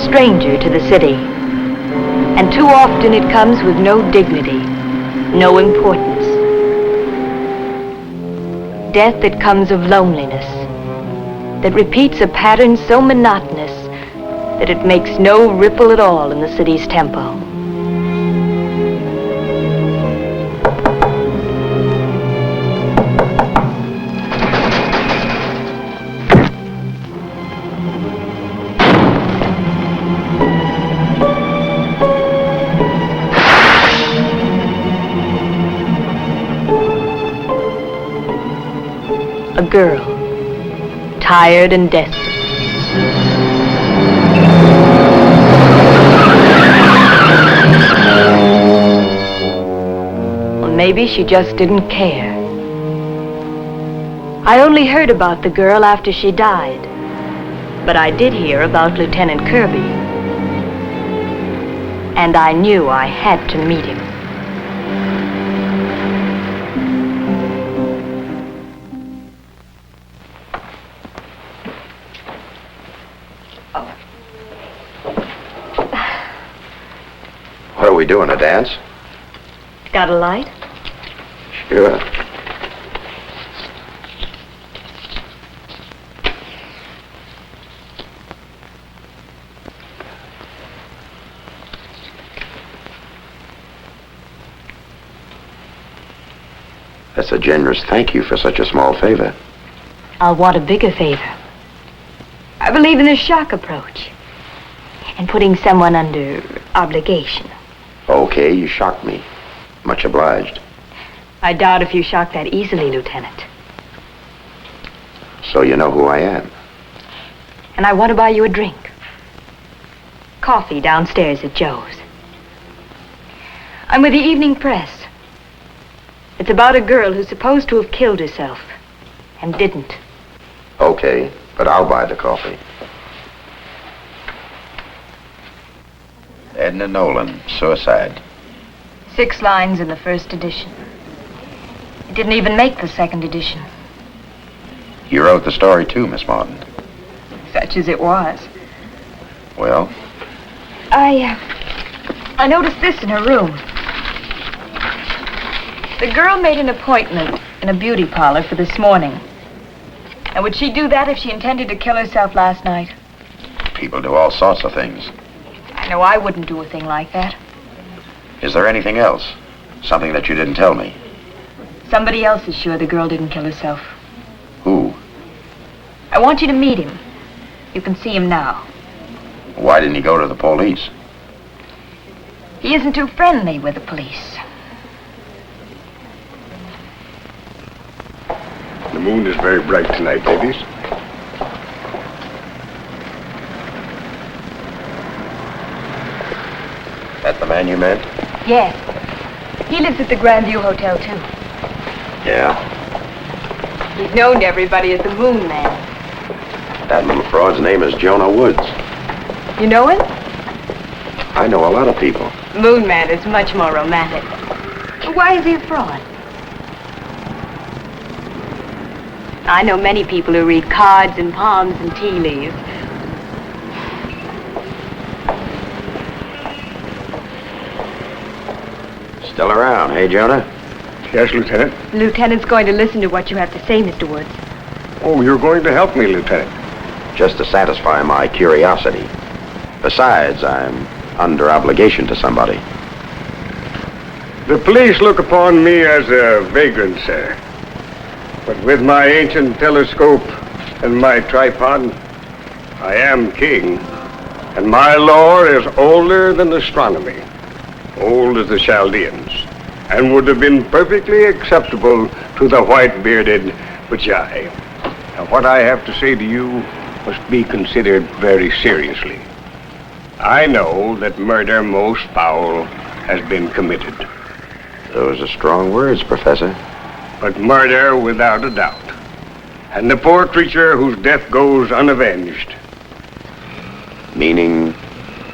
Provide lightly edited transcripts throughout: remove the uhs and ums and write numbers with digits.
stranger to the city. And too often it comes with no dignity, no importance. Death that comes of loneliness, that repeats a pattern so monotonous that it makes no ripple at all in the city's tempo. A girl, tired and desperate. Well, maybe she just didn't care. I only heard about the girl after she died, but I did hear about Lieutenant Kirby. And I knew I had to meet him. What are we doing, a dance? Got a light? Sure. That's a generous thank you for such a small favor. I'll want a bigger favor. I believe in the shock approach and putting someone under obligation. Okay, you shocked me. Much obliged. I doubt if you shock that easily, Lieutenant. So you know who I am. And I want to buy you a drink. Coffee downstairs at Joe's. I'm with the evening press. It's about a girl who's supposed to have killed herself and didn't. Okay, but I'll buy the coffee. Edna Nolan, suicide. 6 lines in the first edition. It didn't even make the second edition. You wrote the story too, Miss Martin. Such as it was. Well? I noticed this in her room. The girl made an appointment in a beauty parlor for this morning. And would she do that if she intended to kill herself last night? People do all sorts of things. I know I wouldn't do a thing like that. Is there anything else? Something that you didn't tell me? Somebody else is sure the girl didn't kill herself. Who? I want you to meet him. You can see him now. Why didn't he go to the police? He isn't too friendly with the police. The moon is very bright tonight, ladies. That the man you met? Yes. He lives at the Grandview Hotel, too. Yeah. He's known to everybody as the Moonman. That little fraud's name is Jonah Woods. You know him? I know a lot of people. Moonman is much more romantic. Why is he a fraud? I know many people who read cards and palms and tea leaves. Still around, hey, Jonah? Yes, Lieutenant. The lieutenant's going to listen to what you have to say, Mr. Woods. Oh, you're going to help me, Lieutenant. Just to satisfy my curiosity. Besides, I'm under obligation to somebody. The police look upon me as a vagrant, sir. But with my ancient telescope and my tripod, I am king. And my lore is older than astronomy, old as the Chaldeans, and would have been perfectly acceptable to the white-bearded Bajai. Now, what I have to say to you must be considered very seriously. I know that murder most foul has been committed. Those are strong words, Professor. But murder without a doubt. And the poor creature whose death goes unavenged. Meaning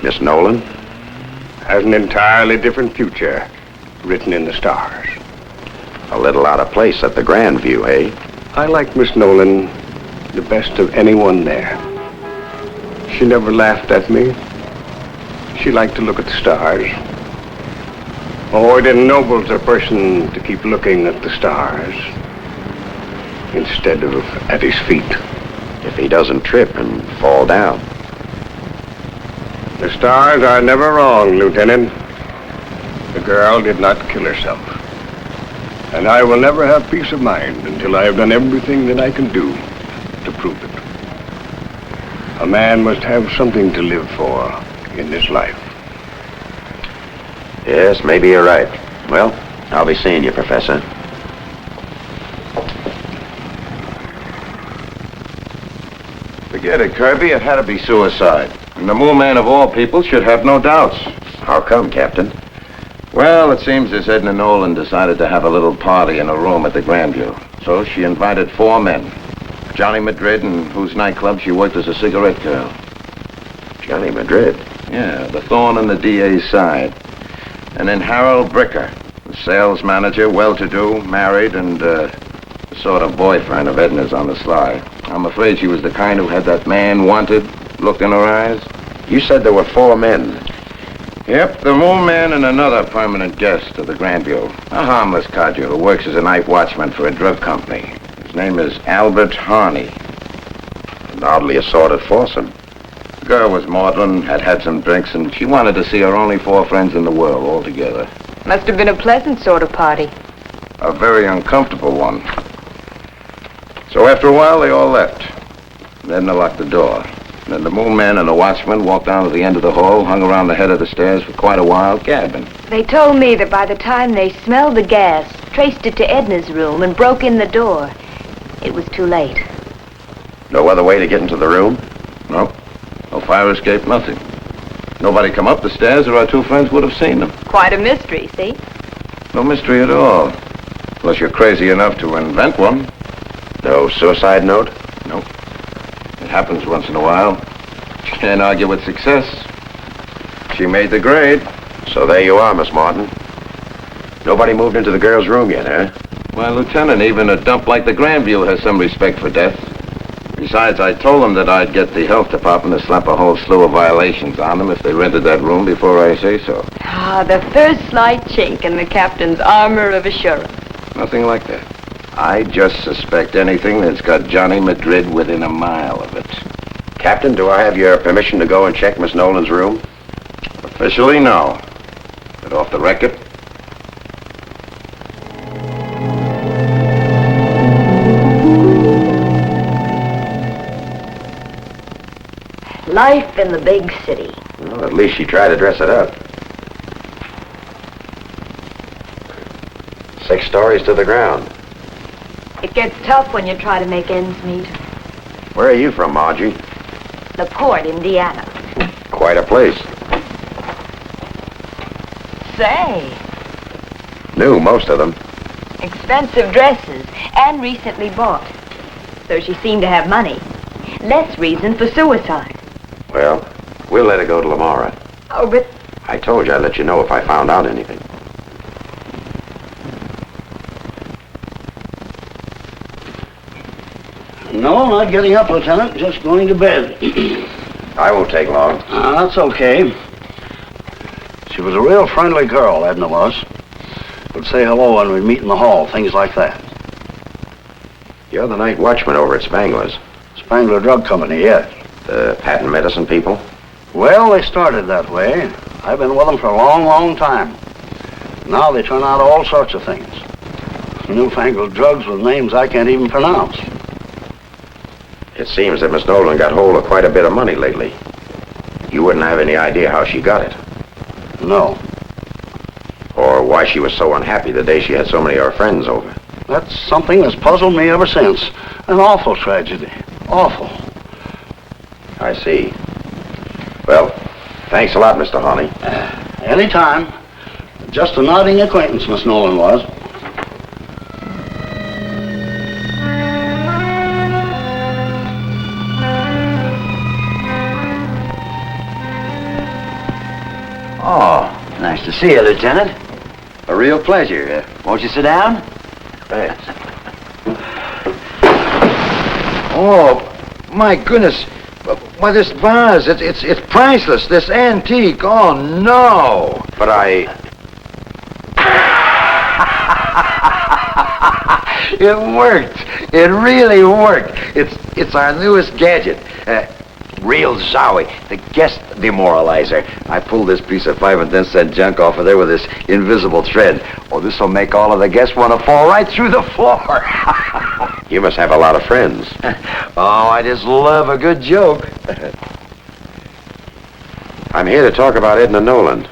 Miss Nolan? Has an entirely different future written in the stars. A little out of place at the Grandview, eh? I like Miss Nolan the best of anyone there. She never laughed at me, She liked to look at the stars. Oh, it ennobles a person to keep looking at the stars instead of at his feet. If he doesn't trip and fall down. The stars are never wrong, Lieutenant. The girl did not kill herself. And I will never have peace of mind until I have done everything that I can do to prove it. A man must have something to live for in this life. Yes, maybe you're right. Well, I'll be seeing you, Professor. Forget it, Kirby. It had to be suicide. And the moonman of all people should have no doubts. How come, Captain? Well, it seems this Edna Nolan decided to have a little party in a room at the Grandview. So she invited 4 men. Johnny Madrid, in whose nightclub she worked as a cigarette girl. Johnny Madrid? Yeah, the thorn in the DA's side. And then Harold Bricker, the sales manager, well-to-do, married, and the sort of boyfriend of Edna's on the sly. I'm afraid she was the kind who had that man wanted look in her eyes. You said there were 4 men. Yep, the moonman and another permanent guest of the Grandview. A harmless codger who works as a night watchman for a drug company. His name is Albert Harney. An oddly assorted foursome. The girl was maudlin, had some drinks, and she wanted to see her only 4 friends in the world all together. Must have been a pleasant sort of party. A very uncomfortable one. So after a while, they all left. Then they locked the door. Then the moonman and the watchman walked down to the end of the hall, hung around the head of the stairs for quite a while, gabbing. They told me that by the time they smelled the gas, traced it to Edna's room, and broke in the door, it was too late. No other way to get into the room? Nope. No fire escape, nothing. Nobody come up the stairs or our 2 friends would have seen them. Quite a mystery, see? No mystery at all. Unless you're crazy enough to invent one. No suicide note? Nope. It happens once in a while. You can't argue with success. She made the grade. So there you are, Miss Martin. Nobody moved into the girl's room yet, huh? Why, Lieutenant, even a dump like the Grandview has some respect for death. Besides, I told them that I'd get the health department to slap a whole slew of violations on them if they rented that room before I say so. Ah, the first slight chink in the captain's armor of assurance. Nothing like that. I just suspect anything that's got Johnny Madrid within a mile of it. Captain, do I have your permission to go and check Miss Nolan's room? Officially, no. But off the record? Life in the big city. Well, at least she tried to dress it up. 6 stories to the ground. It gets tough when you try to make ends meet. Where are you from, Margie? LaPorte, Indiana. Quite a place. Say, New, most of them. expensive dresses, and recently bought. So she seemed to have money. Less reason for suicide. Well, we'll let it go to Lamara. Oh, but I told you I'd let you know if I found out anything. No, not getting up, Lieutenant. Just going to bed. I won't take long. That's okay. She was a real friendly girl, Edna was. Would say hello when we'd meet in the hall, things like that. You're the night watchman over at Spangler's. Spangler Drug Company, yes. The patent medicine people? Well, they started that way. I've been with them for a long, long time. Now they turn out all sorts of things. Newfangled drugs with names I can't even pronounce. It seems that Miss Nolan got hold of quite a bit of money lately. You wouldn't have any idea how she got it. No. Or why she was so unhappy the day she had so many of her friends over. That's something that's puzzled me ever since. An awful tragedy. Awful. I see. Well, thanks a lot, Mr. Harney. Anytime. Just a nodding acquaintance, Miss Nolan was. Oh, nice to see you, Lieutenant. A real pleasure. Won't you sit down? Thanks. Oh, my goodness. Why, this vase, it's priceless. This antique. Oh, no. But It worked. It really worked. It's our newest gadget. Real zowie. The guest demoralizer. I pulled this piece of 5 and 10 cent junk off of there with this invisible thread. Oh, this will make all of the guests want to fall right through the floor. You must have a lot of friends. Oh, I just love a good joke. I'm here to talk about Edna Nolan.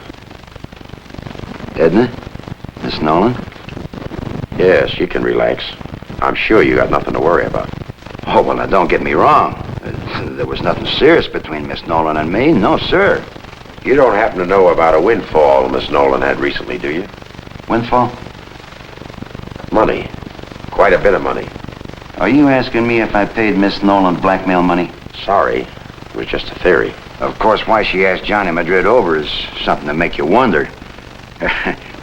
Edna? Miss Nolan? Yes, you can relax. I'm sure you got nothing to worry about. Oh, well, now, don't get me wrong. There was nothing serious between Miss Nolan and me. No, sir. You don't happen to know about a windfall Miss Nolan had recently, do you? Windfall? Money. Quite a bit of money. Are you asking me if I paid Miss Nolan blackmail money? Sorry. It was just a theory. Of course, why she asked Johnny Madrid over is something to make you wonder.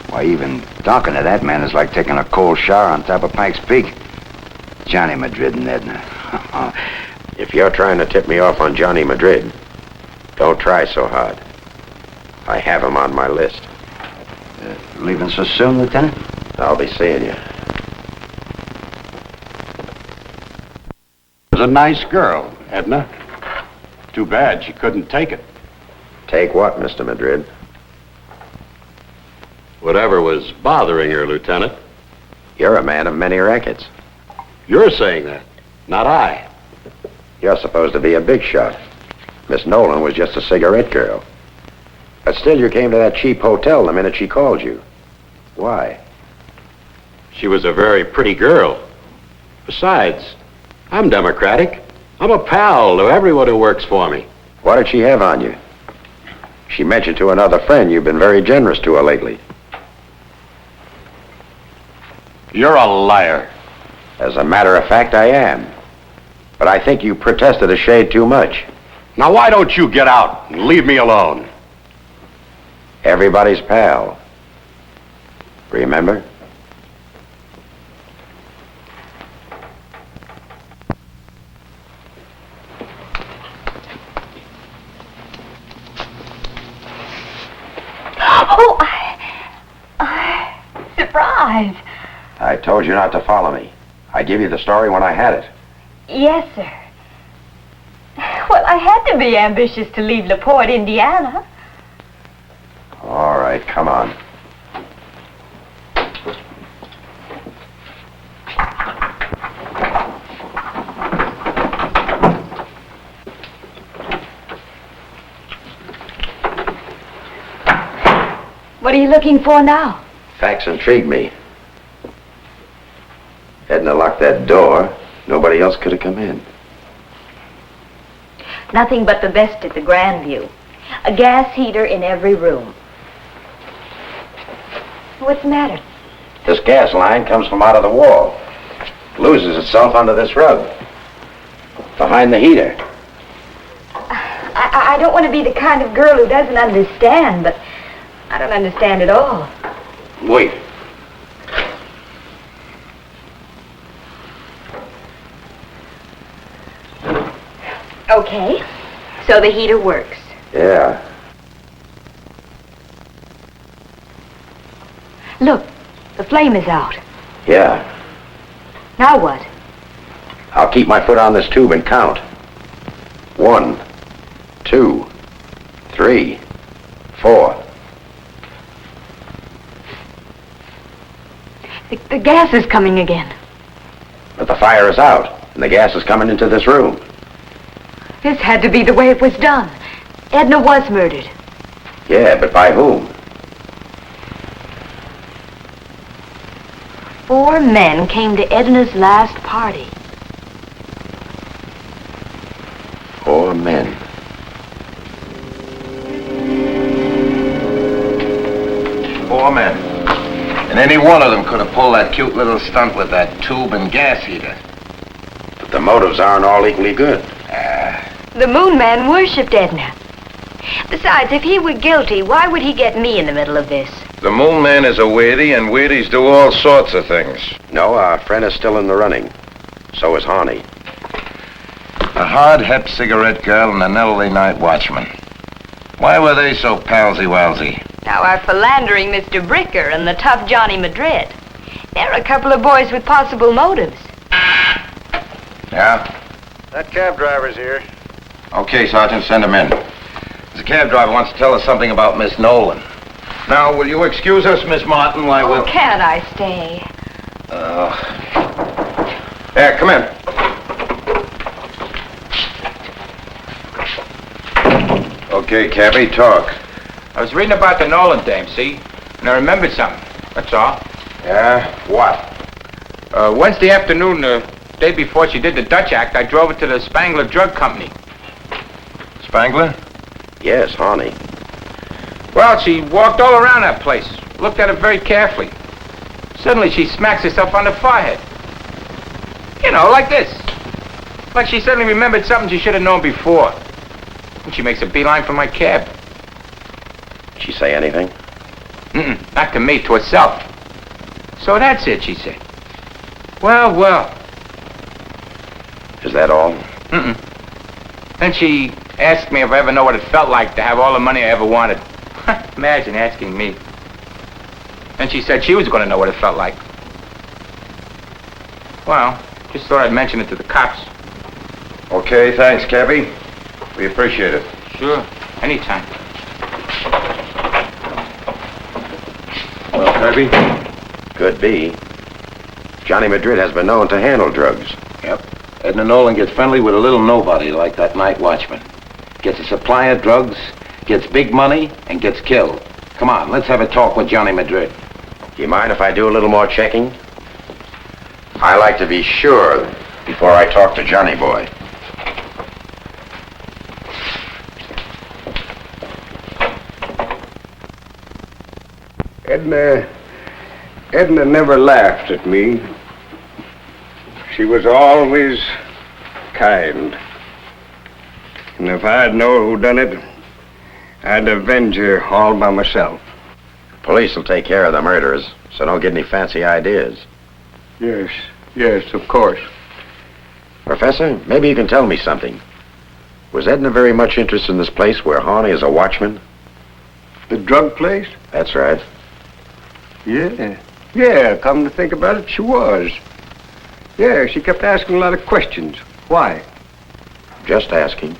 Why, even talking to that man is like taking a cold shower on top of Pike's Peak. Johnny Madrid and Edna. If you're trying to tip me off on Johnny Madrid, don't try so hard. I have him on my list. Leaving so soon, Lieutenant? I'll be seeing you. Was a nice girl, Edna. Too bad she couldn't take it. Take what, Mr. Madrid? Whatever was bothering her, Lieutenant. You're a man of many rackets. You're saying that, not I. You're supposed to be a big shot. Miss Nolan was just a cigarette girl. But still, you came to that cheap hotel the minute she called you. Why? She was a very pretty girl. Besides, I'm democratic. I'm a pal to everyone who works for me. What did she have on you? She mentioned to another friend you've been very generous to her lately. You're a liar. As a matter of fact, I am. But I think you protested a shade too much. Now, why don't you get out and leave me alone? Everybody's pal. Remember? Oh, surprise. I told you not to follow me. I give you the story when I had it. Yes, sir. Well, I had to be ambitious to leave LaPorte, Indiana. All right, come on. What are you looking for now? Facts intrigue me. Edna locked that door. Nobody else could have come in. Nothing but the best at the Grandview. A gas heater in every room. What's the matter? This gas line comes from out of the wall. Loses itself under this rug. Behind the heater. I don't want to be the kind of girl who doesn't understand, but I don't understand at all. Wait. Okay, so the heater works. Yeah. Look, the flame is out. Yeah. Now what? I'll keep my foot on this tube and count. 1, 2, 3, 4. The gas is coming again. But the fire is out, and the gas is coming into this room. This had to be the way it was done. Edna was murdered. Yeah, but by whom? 4 men came to Edna's last party. 4 men. Four men. And any one of them could have pulled that cute little stunt with that tube and gas heater. But the motives aren't all equally good. The moonman worshipped Edna. Besides, if he were guilty, why would he get me in the middle of this? The moonman is a weirdie, and weirdies do all sorts of things. No, our friend is still in the running. So is Harney. A hard hep cigarette girl and an elderly night watchman. Why were they so palsy-walsy? Now, our philandering Mr. Bricker and the tough Johnny Madrid. They're a couple of boys with possible motives. Yeah? That cab driver's here. Okay, Sergeant, send him in. The cab driver wants to tell us something about Miss Nolan. Now, will you excuse us, Miss Martin, while we'll... Can't I stay? There, come in. Okay, cabby, talk. I was reading about the Nolan dame, see? And I remembered something. That's all. Yeah? What? Wednesday afternoon, the day before she did the Dutch act, I drove her to the Spangler Drug Company. Spangler? Yes, Honey. Well, she walked all around that place, looked at it very carefully. Suddenly, she smacks herself on the forehead. You know, like this. Like she suddenly remembered something she should have known before. And she makes a beeline for my cab. Did she say anything? Not to me, to herself. So that's it, she said. Well, well. Is that all? Then she asked me if I ever know what it felt like to have all the money I ever wanted. Imagine asking me. Then she said she was going to know what it felt like. Well, just thought I'd mention it to the cops. Okay, thanks, cabby. We appreciate it. Sure, anytime. Well, Kirby? Could be. Johnny Madrid has been known to handle drugs. Yep. Edna Nolan gets friendly with a little nobody like that night watchman. Gets a supply of drugs, gets big money, and gets killed. Come on, let's have a talk with Johnny Madrid. Do you mind if I do a little more checking? I like to be sure before I talk to Johnny Boy. Edna never laughed at me. She was always kind. And if I'd know who done it, I'd avenge her all by myself. Police will take care of the murderers, so don't get any fancy ideas. Yes, of course. Professor, maybe you can tell me something. Was Edna very much interested in this place where Horny is a watchman? The drug place? That's right. Yeah, come to think about it, she was. Yeah, she kept asking a lot of questions. Why? Just asking.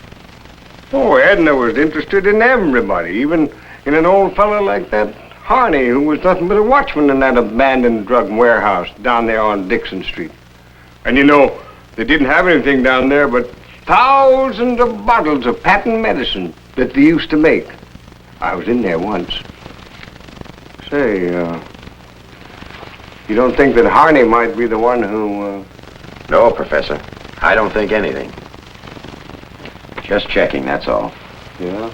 Oh, Edna was interested in everybody, even in an old fellow like that Harney, who was nothing but a watchman in that abandoned drug warehouse down there on Dixon Street. And you know, they didn't have anything down there but thousands of bottles of patent medicine that they used to make. I was in there once. Say, you don't think that Harney might be the one who, No, Professor. I don't think anything. Just checking, that's all. Yeah?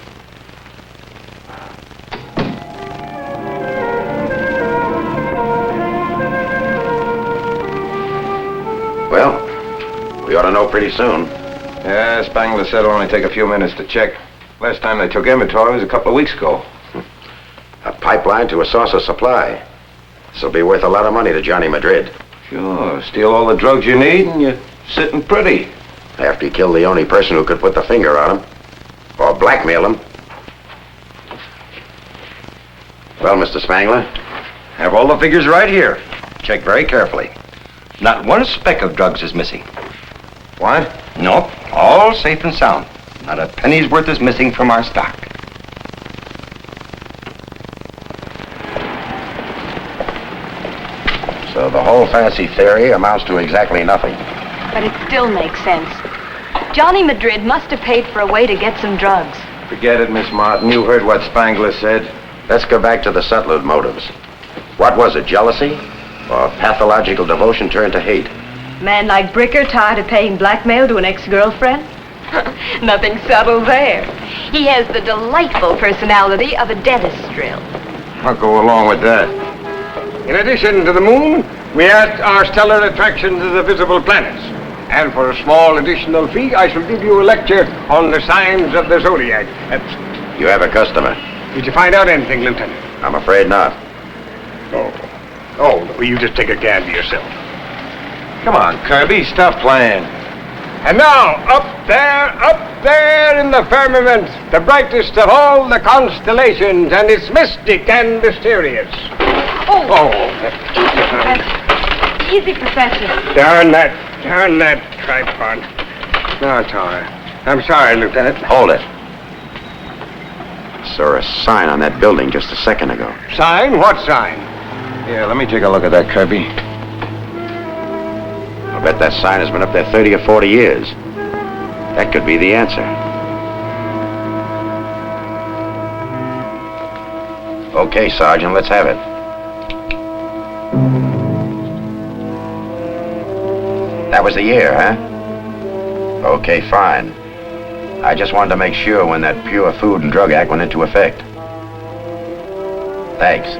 Well, we ought to know pretty soon. Yeah, Spangler said it'll only take a few minutes to check. Last time they took inventory was a couple of weeks ago. A pipeline to a source of supply. This'll be worth a lot of money to Johnny Madrid. Sure, steal all the drugs you need and you're sitting pretty. After you kill the only person who could put the finger on him. Or blackmail him. Well, Mr. Spangler? Have all the figures right here. Check very carefully. Not one speck of drugs is missing. What? Nope, all safe and sound. Not a penny's worth is missing from our stock. So the whole fancy theory amounts to exactly nothing. But it still makes sense. Johnny Madrid must have paid for a way to get some drugs. Forget it, Miss Martin. You heard what Spangler said. Let's go back to the subtler motives. What was it, jealousy? Or pathological devotion turned to hate? Man like Bricker tired of paying blackmail to an ex-girlfriend? Nothing subtle there. He has the delightful personality of a dentist drill. I'll go along with that. In addition to the moon, we add our stellar attraction to the visible planets. And for a small additional fee, I shall give you a lecture on the signs of the zodiac. You have a customer. Did you find out anything, Lieutenant? I'm afraid not. Oh, no, you just take a gander yourself. Come on, Kirby, stop playing. And now, up there in the firmament, the brightest of all the constellations, and it's mystic and mysterious. Oh. Easy, Professor. Darn that tripod. No, it's all right. I'm sorry, Lieutenant. Hold it. Saw a sign on that building just a second ago. Sign? What sign? Yeah, let me take a look at that, Kirby. I'll bet that sign has been up there 30 or 40 years. That could be the answer. Okay, Sergeant, let's have it. That was the year, huh? Okay, fine. I just wanted to make sure when that Pure Food and Drug Act went into effect. Thanks.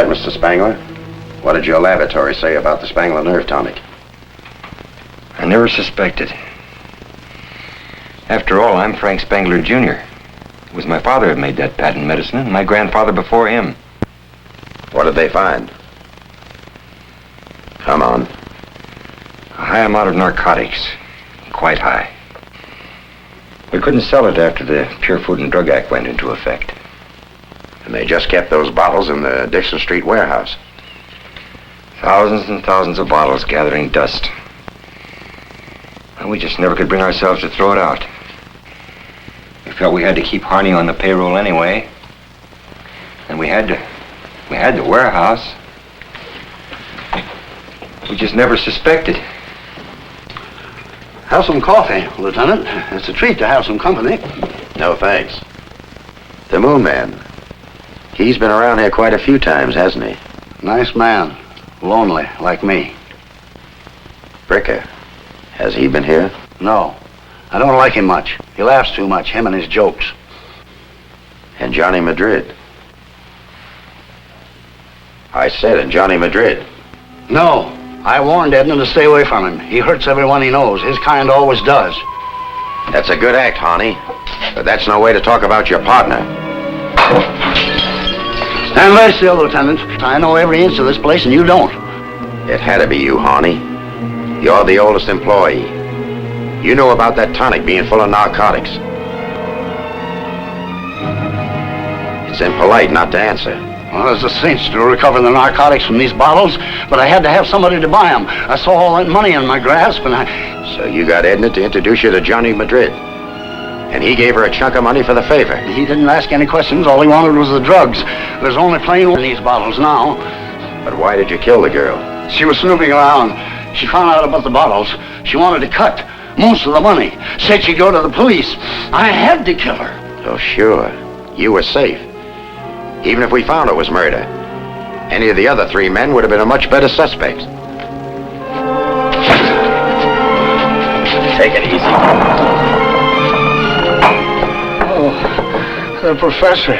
Mr. Spangler, what did your laboratory say about the Spangler nerve tonic? I never suspected. After all, I'm Frank Spangler, Jr. It was my father who made that patent medicine, and my grandfather before him. What did they find? Come on. A high amount of narcotics. Quite high. We couldn't sell it after the Pure Food and Drug Act went into effect. And they just kept those bottles in the Dixon Street warehouse. Thousands and thousands of bottles gathering dust. And we just never could bring ourselves to throw it out. We felt we had to keep Harney on the payroll anyway. And we had the warehouse. We just never suspected. Have some coffee, Lieutenant. It's a treat to have some company. No, thanks. The Moonman. He's been around here quite a few times, hasn't he? Nice man. Lonely, like me. Bricker. Has he been here? No. I don't like him much. He laughs too much, him and his jokes. And Johnny Madrid. I said, and Johnny Madrid. No. I warned Edna to stay away from him. He hurts everyone he knows. His kind always does. That's a good act, Honey. But that's no way to talk about your partner. Stand very still, Lieutenant. I know every inch of this place, and you don't. It had to be you, Harney. You're the oldest employee. You knew about that tonic being full of narcotics. It's impolite not to answer. Well, there's a cinch to recover the narcotics from these bottles, but I had to have somebody to buy them. I saw all that money in my grasp, and So you got Edna to introduce you to Johnny Madrid. And he gave her a chunk of money for the favor. He didn't ask any questions. All he wanted was the drugs. There's only plain in these bottles now. But why did you kill the girl? She was snooping around. She found out about the bottles. She wanted to cut most of the money. Said she'd go to the police. I had to kill her. Oh, sure. You were safe. Even if we found it was murder, any of the other three men would have been a much better suspect. Take it easy. The professor,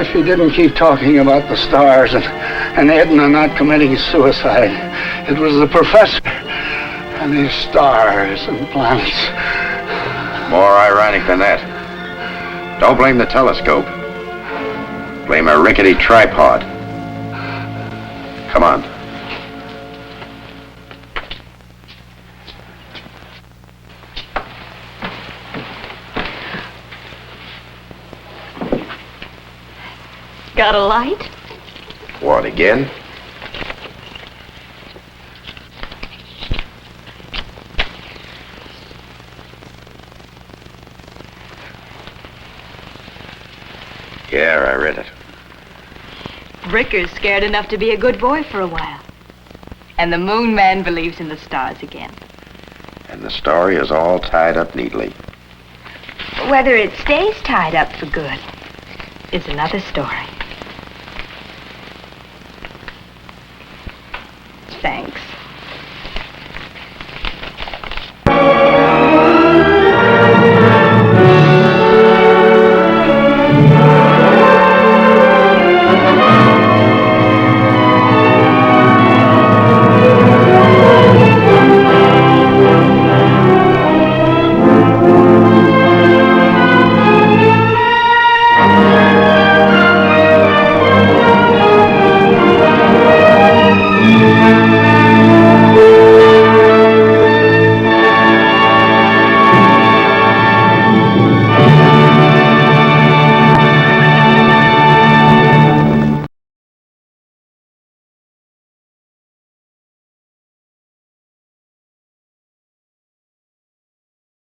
if he didn't keep talking about the stars and Edna not committing suicide, it was the professor and his stars and planets. More ironic than that. Don't blame the telescope. Blame a rickety tripod. Come on. Got a light? What, again? Yeah, I read it. Bricker's scared enough to be a good boy for a while. And the Moonman believes in the stars again. And the story is all tied up neatly. Whether it stays tied up for good is another story.